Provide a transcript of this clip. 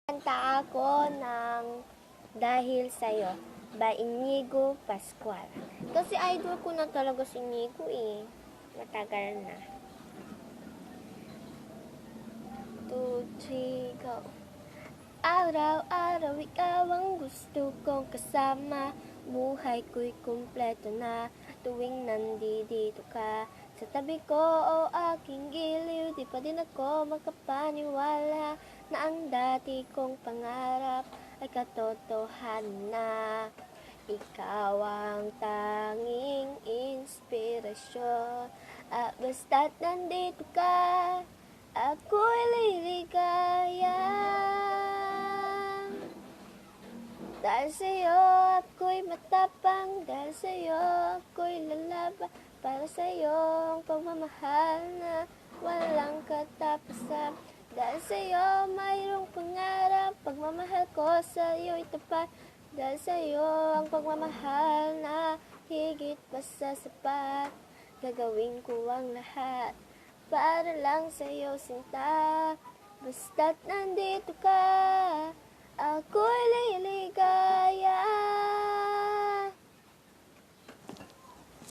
Kanta ako ng Dahil Sa'yo by Inigo Pascual. Kasi idol ko na talaga si Inigo eh. Matagal na. 2, 3, go. Araw-araw ikaw ang gusto kong kasama. Buhay ko'y kumpleto na tuwing nandito ka. Sa tabi ko o aking giliw, di pa din ako makapaniwala na ang dati kong pangarap ay katotohanan na. Ikaw ang tanging inspirasyon, at basta't nandito ka, ako'y liligaya. Dahil sa'yo ako'y matapang, dahil sa'yo ako'y lalaban, para sa'yo ang pagmamahal na walang katapusan. Dahil sa'yo mayroong pangarap, pagmamahal ko sa'yo'y tapat. Dahil sa'yo ang pagmamahal na higit pa sa sapat. Gagawin ko ang lahat para lang sa'yo sinta, basta't nandito ka.